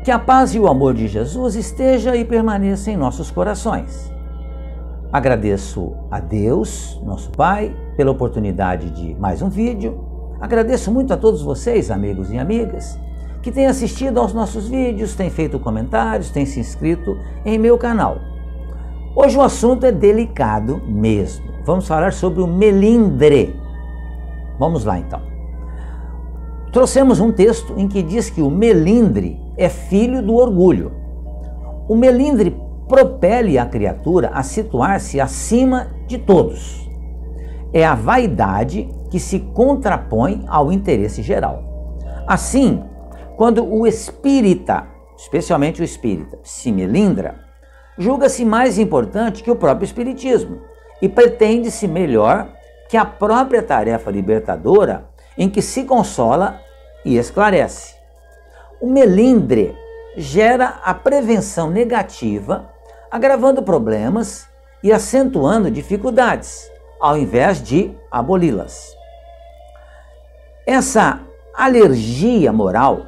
Que a paz e o amor de Jesus esteja e permaneça em nossos corações. Agradeço a Deus, nosso Pai, pela oportunidade de mais um vídeo. Agradeço muito a todos vocês, amigos e amigas, que têm assistido aos nossos vídeos, têm feito comentários, têm se inscrito em meu canal. Hoje o assunto é delicado mesmo. Vamos falar sobre o melindre. Vamos lá então. Trouxemos um texto em que diz que o melindre é filho do orgulho. O melindre propele a criatura a situar-se acima de todos. É a vaidade que se contrapõe ao interesse geral. Assim, quando o espírita, especialmente o espírita, se melindra, julga-se mais importante que o próprio espiritismo e pretende-se melhor que a própria tarefa libertadora em que se consola e esclarece. O melindre gera a prevenção negativa, agravando problemas e acentuando dificuldades, ao invés de aboli-las. Essa alergia moral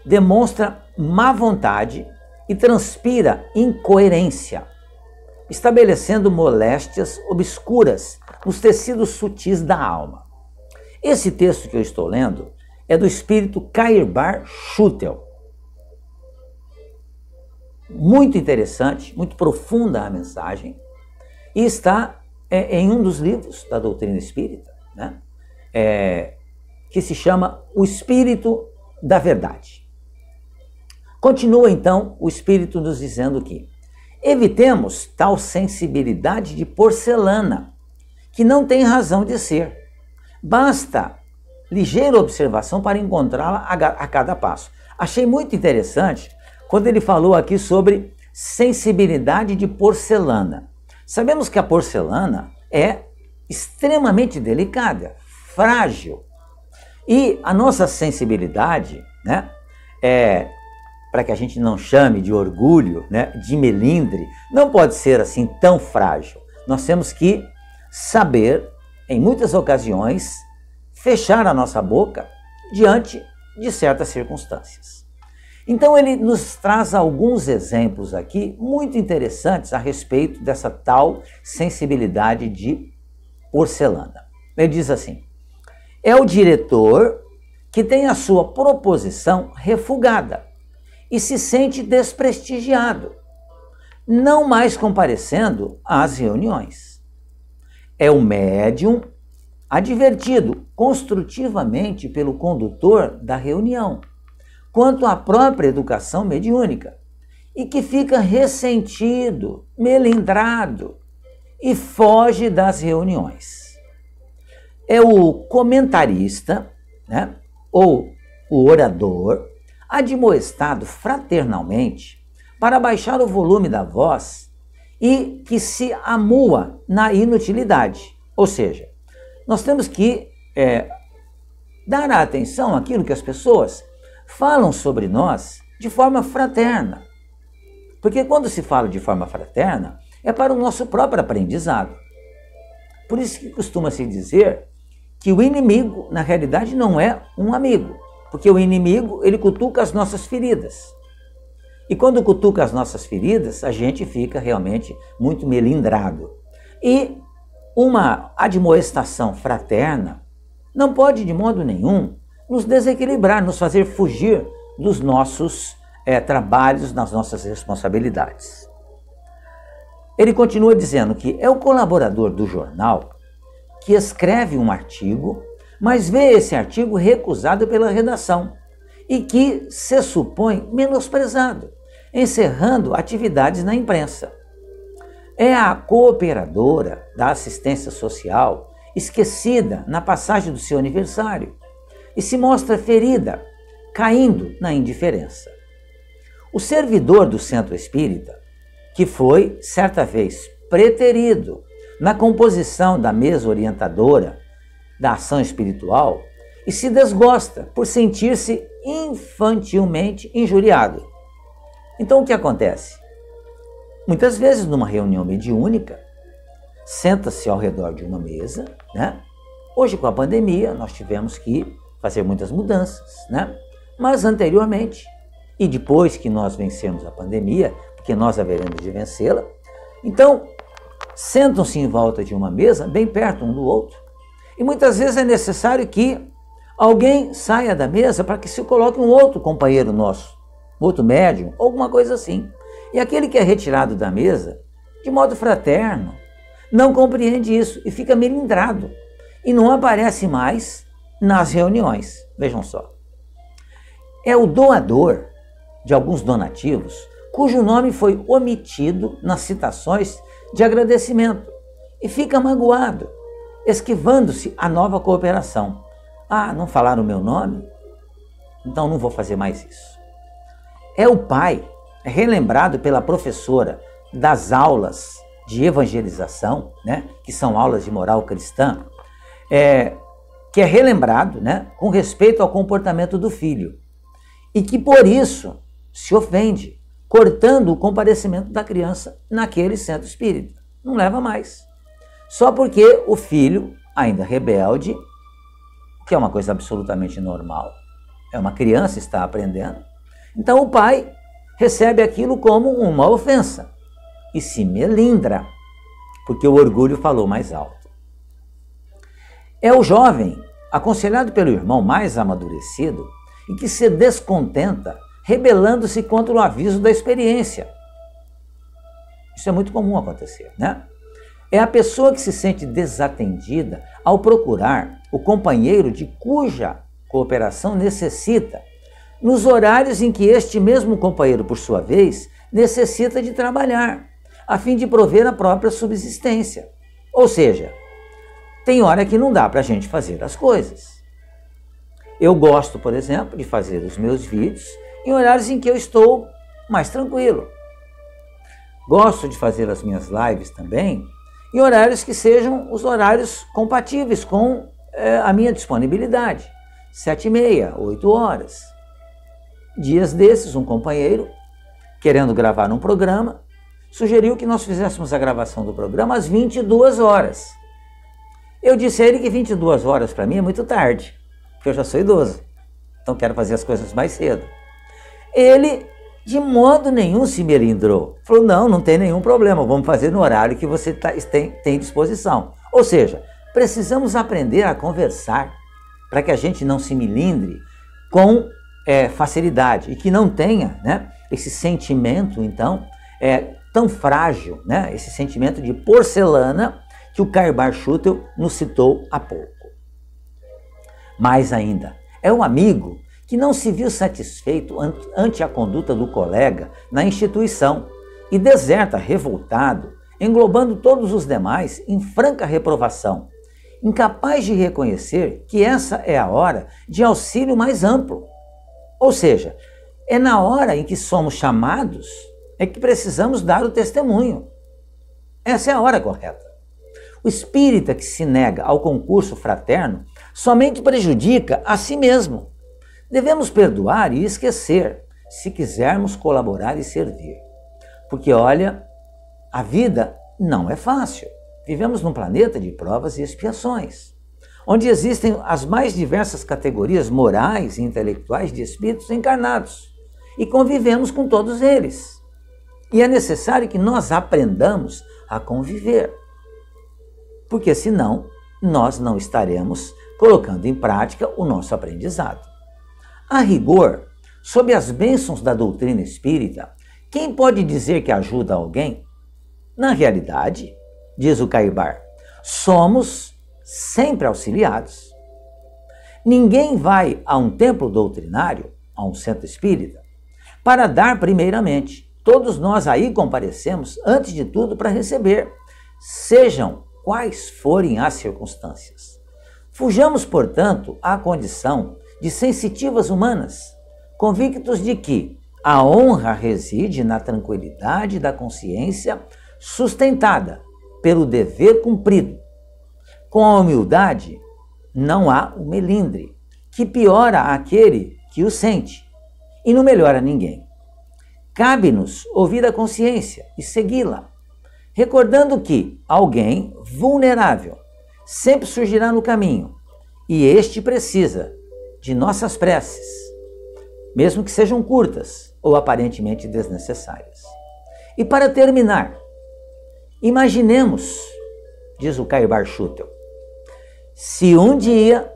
demonstra má vontade e transpira incoerência, estabelecendo moléstias obscuras nos tecidos sutis da alma. Esse texto que eu estou lendo é do espírito Cairbar Schutel. Muito interessante, muito profunda a mensagem, e está em um dos livros da doutrina espírita, né? Que se chama O Espírito da Verdade. Continua então o Espírito nos dizendo que evitemos tal sensibilidade de porcelana, que não tem razão de ser. Basta ligeira observação para encontrá-la a cada passo. Achei muito interessante quando ele falou aqui sobre sensibilidade de porcelana. Sabemos que a porcelana é extremamente delicada, frágil. E a nossa sensibilidade, né, para que a gente não chame de orgulho, né, de melindre, não pode ser assim tão frágil. Nós temos que saber, em muitas ocasiões, fechar a nossa boca diante de certas circunstâncias. Então ele nos traz alguns exemplos aqui muito interessantes a respeito dessa tal sensibilidade de porcelana. Ele diz assim: é o diretor que tem a sua proposição refugada e se sente desprestigiado, não mais comparecendo às reuniões. É o médium advertido construtivamente pelo condutor da reunião quanto à própria educação mediúnica e que fica ressentido, melindrado e foge das reuniões. É o comentarista, né, ou o orador admoestado fraternalmente para baixar o volume da voz e que se amua na inutilidade, ou seja, nós temos que dar a atenção àquilo que as pessoas falam sobre nós de forma fraterna. Porque quando se fala de forma fraterna, é para o nosso próprio aprendizado. Por isso que costuma-se dizer que o inimigo, na realidade, não é um amigo. Porque o inimigo, ele cutuca as nossas feridas. E quando cutuca as nossas feridas, a gente fica realmente muito melindrado. E uma admoestação fraterna não pode de modo nenhum nos desequilibrar, nos fazer fugir dos nossos trabalhos, das nossas responsabilidades. Ele continua dizendo que é o colaborador do jornal que escreve um artigo, mas vê esse artigo recusado pela redação e que se supõe menosprezado, encerrando atividades na imprensa. É a cooperadora da assistência social esquecida na passagem do seu aniversário e se mostra ferida, caindo na indiferença. O servidor do centro espírita, que foi, certa vez, preterido na composição da mesa orientadora da ação espiritual e se desgosta por sentir-se infantilmente injuriado. Então o que acontece? Muitas vezes numa reunião mediúnica, senta-se ao redor de uma mesa, né? Hoje com a pandemia nós tivemos que fazer muitas mudanças, né? Mas anteriormente e depois que nós vencemos a pandemia, porque nós haveremos de vencê-la, então sentam-se em volta de uma mesa, bem perto um do outro, e muitas vezes é necessário que alguém saia da mesa para que se coloque um outro companheiro nosso, outro médium, alguma coisa assim. E aquele que é retirado da mesa, de modo fraterno, não compreende isso e fica melindrado e não aparece mais nas reuniões. Vejam só. É o doador de alguns donativos cujo nome foi omitido nas citações de agradecimento e fica magoado, esquivando-se a nova cooperação. Ah, não falaram o meu nome? Então não vou fazer mais isso. É o pai, relembrado pela professora das aulas de evangelização, né, que são aulas de moral cristã, que é relembrado, né, com respeito ao comportamento do filho, e que por isso se ofende, cortando o comparecimento da criança naquele centro espírita. Não leva mais. Só porque o filho, ainda rebelde, que é uma coisa absolutamente normal, é uma criança, está aprendendo, então o pai recebe aquilo como uma ofensa e se melindra, porque o orgulho falou mais alto. É o jovem, aconselhado pelo irmão mais amadurecido, e que se descontenta, rebelando-se contra o aviso da experiência. Isso é muito comum acontecer, né? É a pessoa que se sente desatendida ao procurar o companheiro de cuja cooperação necessita, nos horários em que este mesmo companheiro, por sua vez, necessita de trabalhar, a fim de prover a própria subsistência. Ou seja, tem hora que não dá para a gente fazer as coisas. Eu gosto, por exemplo, de fazer os meus vídeos em horários em que eu estou mais tranquilo. Gosto de fazer as minhas lives também em horários que sejam os horários compatíveis com a minha disponibilidade. 7h30, 8 horas. Dias desses, um companheiro, querendo gravar um programa, sugeriu que nós fizéssemos a gravação do programa às 22 horas. Eu disse a ele que 22 horas para mim é muito tarde, porque eu já sou idoso, então quero fazer as coisas mais cedo. Ele, de modo nenhum, se melindrou. Falou, não tem nenhum problema, vamos fazer no horário que você tem disposição. Ou seja, precisamos aprender a conversar para que a gente não se melindre com facilidade e que não tenha, né, esse sentimento, então, tão frágil, né, esse sentimento de porcelana que o Karl Schutel nos citou há pouco. Mais ainda, é um amigo que não se viu satisfeito ante a conduta do colega na instituição e deserta revoltado, englobando todos os demais em franca reprovação, incapaz de reconhecer que essa é a hora de auxílio mais amplo. Ou seja, é na hora em que somos chamados é que precisamos dar o testemunho. Essa é a hora correta. O espírita que se nega ao concurso fraterno somente prejudica a si mesmo. Devemos perdoar e esquecer, se quisermos colaborar e servir. Porque, olha, a vida não é fácil. Vivemos num planeta de provas e expiações, onde existem as mais diversas categorias morais e intelectuais de espíritos encarnados, e convivemos com todos eles. E é necessário que nós aprendamos a conviver, porque senão nós não estaremos colocando em prática o nosso aprendizado. A rigor, sob as bênçãos da doutrina espírita, quem pode dizer que ajuda alguém? Na realidade, diz o Caibar, somos sempre auxiliados. Ninguém vai a um templo doutrinário, a um centro espírita, para dar primeiramente. Todos nós aí comparecemos, antes de tudo, para receber, sejam quais forem as circunstâncias. Fujamos, portanto, à condição de sensitivas humanas, convictos de que a honra reside na tranquilidade da consciência sustentada pelo dever cumprido. Com a humildade não há o melindre, que piora aquele que o sente e não melhora ninguém. Cabe-nos ouvir a consciência e segui-la, recordando que alguém vulnerável sempre surgirá no caminho e este precisa de nossas preces, mesmo que sejam curtas ou aparentemente desnecessárias. E para terminar, imaginemos, diz o Caio Schutel, se um dia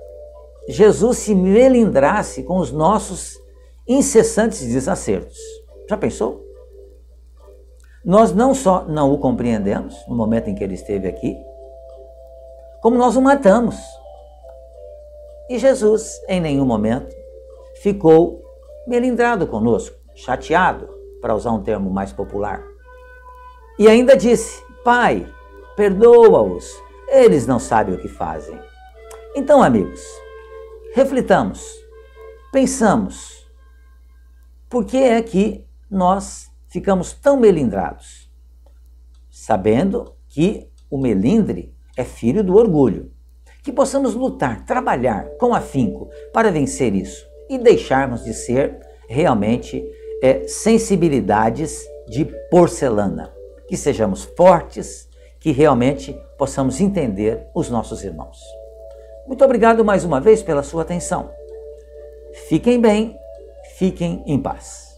Jesus se melindrasse com os nossos incessantes desacertos. Já pensou? Nós não só não o compreendemos no momento em que ele esteve aqui, como nós o matamos. E Jesus, em nenhum momento, ficou melindrado conosco, chateado, para usar um termo mais popular. E ainda disse: Pai, perdoa-os, eles não sabem o que fazem. Então, amigos, reflitamos, pensamos, por que é que nós ficamos tão melindrados? Sabendo que o melindre é filho do orgulho. Que possamos lutar, trabalhar com afinco para vencer isso e deixarmos de ser realmente sensibilidades de porcelana. Que sejamos fortes, que realmente possamos entender os nossos irmãos. Muito obrigado mais uma vez pela sua atenção. Fiquem bem, fiquem em paz.